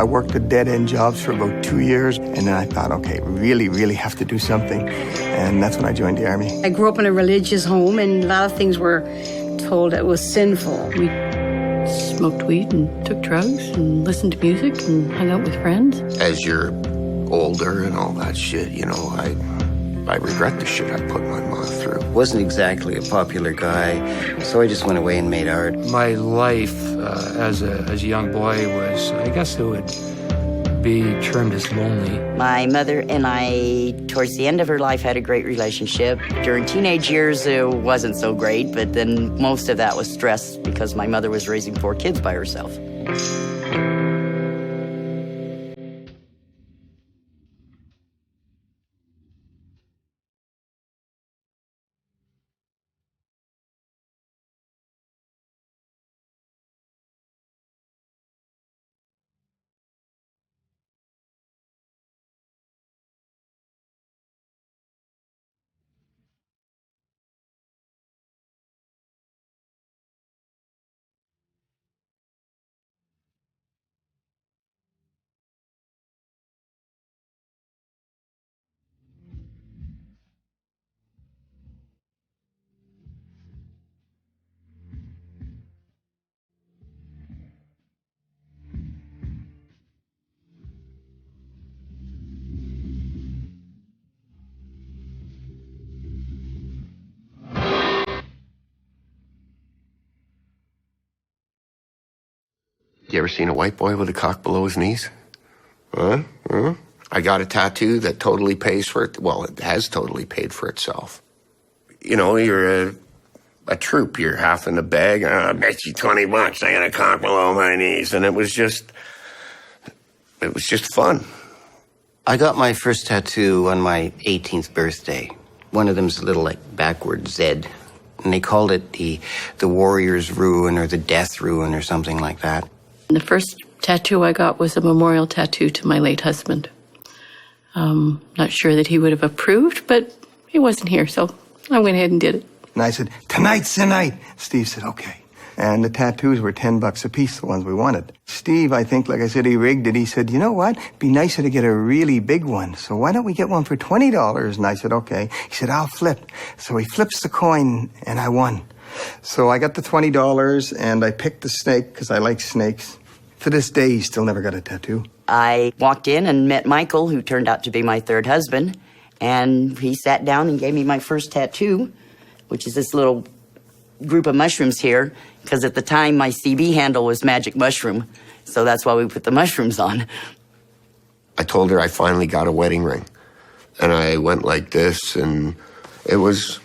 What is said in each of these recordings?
I worked at dead-end jobs for about 2 years, and then I thought, okay, really have to do something. And that's when I joined the Army. I grew up in a religious home, and a lot of things were told it was sinful. We smoked weed and took drugs and listened to music and hung out with friends. As you're older and all that shit, you know, I regret the shit I put my mom through. Wasn't exactly a popular guy, so I just went away and made art. My life as a young boy was, I guess it would be termed as lonely. My mother and I, towards the end of her life, had a great relationship. During teenage years, it wasn't so great, but then most of that was stress because my mother was raising 4 kids by herself. You ever seen a white boy with a cock below his knees? Huh? I got a tattoo that totally pays for it. Well, it has totally paid for itself. You know, you're a troop. You're half in the bag. I bet you $20. I got a cock below my knees. And it was just fun. I got my first tattoo on my 18th birthday. One of them's a little like backward Z. And they called it the Warrior's Ruin or the Death Ruin or something like that. The first tattoo I got was a memorial tattoo to my late husband. Not sure that he would have approved, but he wasn't here, so I went ahead and did it. And I said, tonight's the night. Steve said, okay. And the tattoos were $10 a piece, the ones we wanted. Steve, I think, like I said, he rigged it. He said, you know what? It'd be nicer to get a really big one. So why don't we get one for $20? And I said, okay. He said, I'll flip. So he flips the coin, and I won. So I got the $20, and I picked the snake because I like snakes. To this day, he still never got a tattoo. I walked in and met Michael, who turned out to be my 3rd husband, and he sat down and gave me my first tattoo, which is this little group of mushrooms here, because at the time my CB handle was Magic Mushroom, so that's why we put the mushrooms on. I told her I finally got a wedding ring. And I went like this, and it was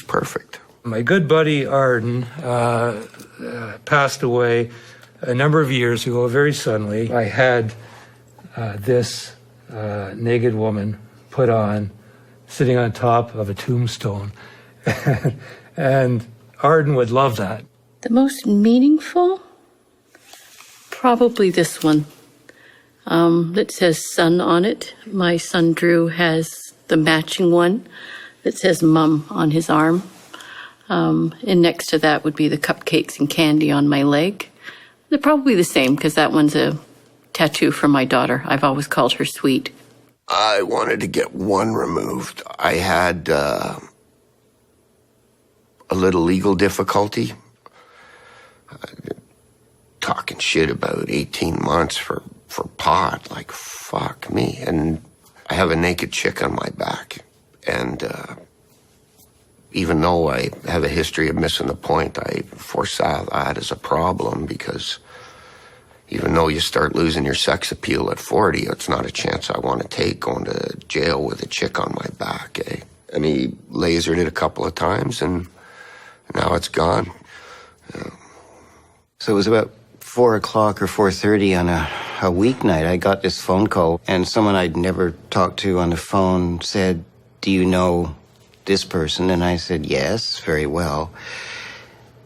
perfect. My good buddy Arden passed away a number of years ago, very suddenly. I had this naked woman put on, sitting on top of a tombstone. And Arden would love that. The most meaningful? Probably this one. That says son on it. My son Drew has the matching one that says Mum on his arm. And next to that would be the cupcakes and candy on my leg. They're probably the same because that one's a tattoo for my daughter. I've always called her Sweet. I wanted to get one removed. I had a little legal difficulty. Talking shit about 18 months for pot, like, fuck me. And I have a naked chick on my back. And even though I have a history of missing the point, I foresaw that as a problem because even though you start losing your sex appeal at 40, it's not a chance I want to take going to jail with a chick on my back, eh? And he lasered it a couple of times, and now it's gone. So it was about 4 o'clock or 4:30 on a weeknight. I got this phone call, and someone I'd never talked to on the phone said, "Do you know this person?" And I said, "Yes, very well."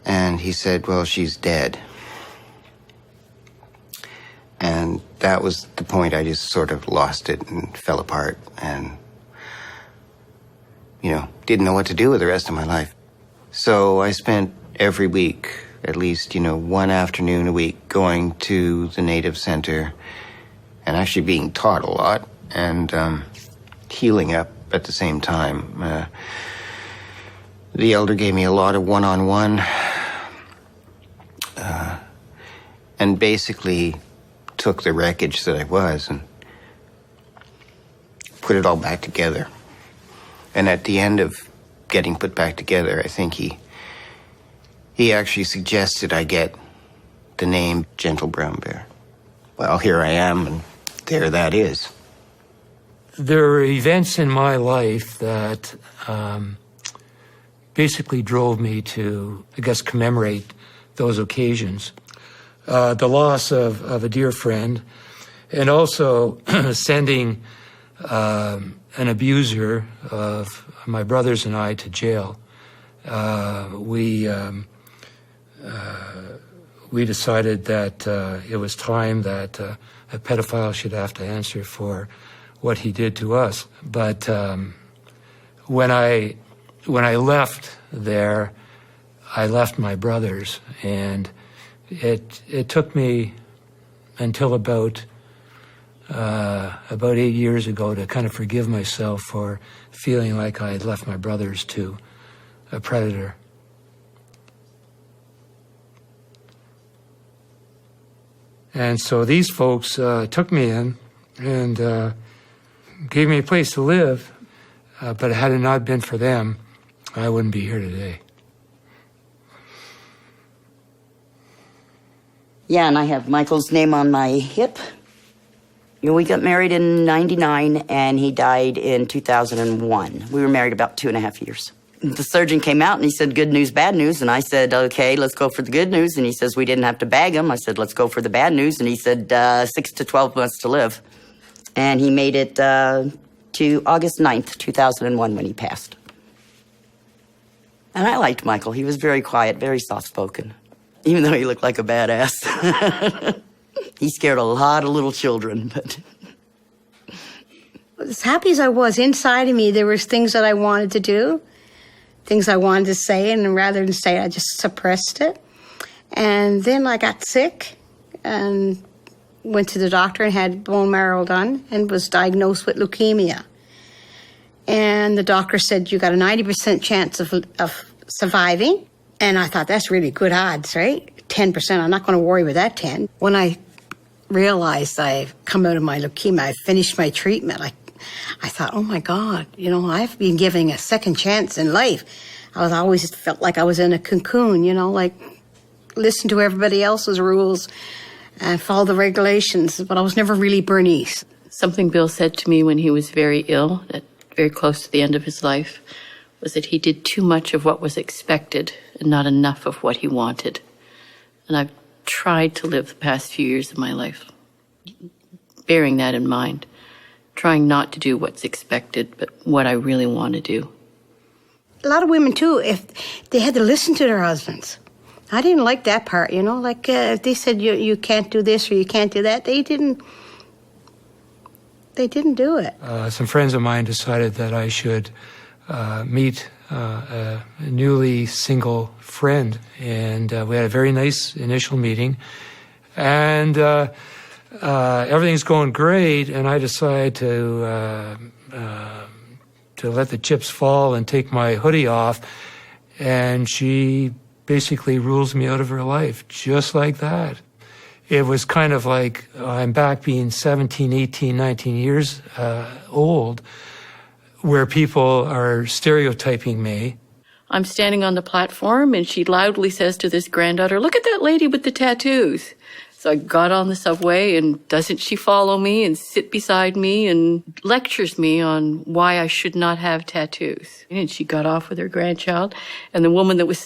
And he said, "Well, she's dead." And that was the point. I just sort of lost it and fell apart and, didn't know what to do with the rest of my life. So I spent every week, at least, one afternoon a week, going to the Native Center and actually being taught a lot and healing up at the same time. The elder gave me a lot of one-on-one and basically took the wreckage that I was and put it all back together. And at the end of getting put back together, I think he actually suggested I get the name Gentle Brown Bear. Well, here I am, and there that is. There are events in my life that basically drove me to, I guess, commemorate those occasions. The loss of a dear friend, and also sending an abuser of my brothers and I to jail. We decided that it was time that a pedophile should have to answer for what he did to us. But when I left there, I left my brothers, and it took me until about 8 years ago to kind of forgive myself for feeling like I had left my brothers to a predator. And so these folks took me in and gave me a place to live, but had it not been for them, I wouldn't be here today. Yeah, and I have Michael's name on my hip. You know, we got married in '99, and he died in 2001. We were married about 2.5 years. The surgeon came out, and he said, good news, bad news. And I said, okay, let's go for the good news. And he says, we didn't have to bag him. I said, let's go for the bad news. And he said, 6 to 12 months to live. And he made it to August 9th, 2001, when he passed. And I liked Michael. He was very quiet, very soft-spoken, even though he looked like a badass. He scared a lot of little children, but... As happy as I was, inside of me, there was things that I wanted to do, things I wanted to say, and rather than say it, I just suppressed it. And then I got sick and went to the doctor and had bone marrow done and was diagnosed with leukemia. And the doctor said, you got a 90% chance of surviving. And I thought, that's really good odds, right? 10%, I'm not going to worry with that 10. When I realized I've come out of my leukemia, I finished my treatment, I thought, oh my God, you know, I've been given a second chance in life. I always felt like I was in a cocoon, you know, like listen to everybody else's rules and follow the regulations, but I was never really Bernice. Something Bill said to me when he was very ill, very close to the end of his life, was that he did too much of what was expected and not enough of what he wanted. And I've tried to live the past few years of my life bearing that in mind, trying not to do what's expected, but what I really want to do. A lot of women, too, if they had to listen to their husbands. I didn't like that part, you know, like if they said you can't do this or you can't do that, they didn't do it. Some friends of mine decided that I should meet a newly single friend, and we had a very nice initial meeting, and everything's going great, and I decide to let the chips fall and take my hoodie off, and she basically rules me out of her life, just like that. It was kind of like I'm back being 17, 18, 19 years old, where people are stereotyping me. I'm standing on the platform, and she loudly says to this granddaughter, look at that lady with the tattoos. So I got on the subway, and doesn't she follow me and sit beside me and lectures me on why I should not have tattoos. And she got off with her grandchild, and the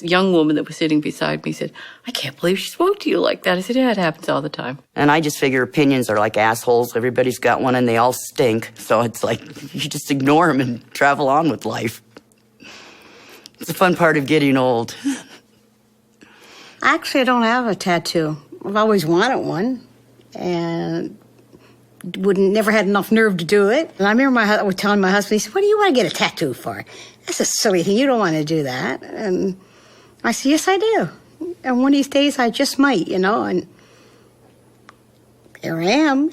young woman that was sitting beside me said, I can't believe she spoke to you like that. I said, yeah, it happens all the time. And I just figure opinions are like assholes. Everybody's got one and they all stink. So it's like, you just ignore them and travel on with life. It's a fun part of getting old. Actually, I don't have a tattoo. I've always wanted one, and never had enough nerve to do it. And I remember telling my husband, he said, what do you want to get a tattoo for? That's a silly thing. You don't want to do that. And I said, yes, I do. And one of these days, I just might, you know, and here I am.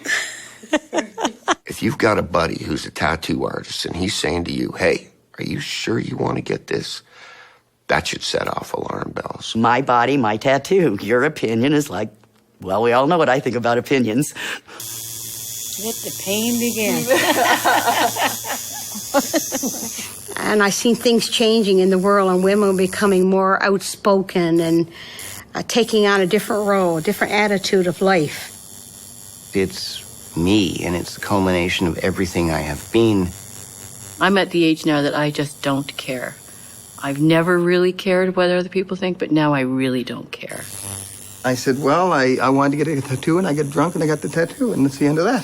If you've got a buddy who's a tattoo artist and he's saying to you, hey, are you sure you want to get this? That should set off alarm bells. My body, my tattoo. Your opinion is like, well, we all know what I think about opinions. Let the pain begin. And I've seen things changing in the world and women becoming more outspoken and taking on a different role, a different attitude of life. It's me, and it's the culmination of everything I have been. I'm at the age now that I just don't care. I've never really cared what other people think, but now I really don't care. I said, well, I wanted to get a tattoo, and I got drunk, and I got the tattoo, and that's the end of that.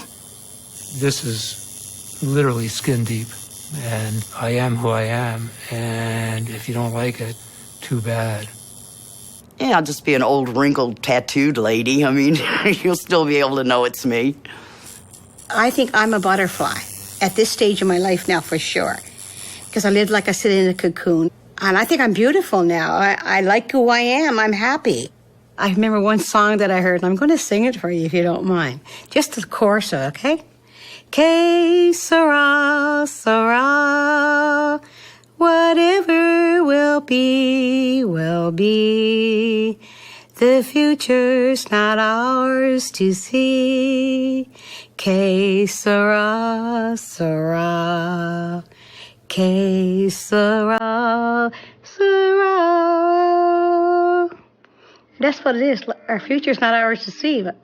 This is literally skin deep, and I am who I am, and if you don't like it, too bad. Yeah, I'll just be an old, wrinkled, tattooed lady. I mean, you'll still be able to know it's me. I think I'm a butterfly at this stage of my life now, for sure. Because I live like I sit in a cocoon. And I think I'm beautiful now. I like who I am. I'm happy. I remember one song that I heard, and I'm going to sing it for you if you don't mind. Just the chorus, okay? Que sera, sera. Whatever will be, will be. The future's not ours to see. Que sera, sera. Que sera, sera. That's what it is. Our future's not ours to see, but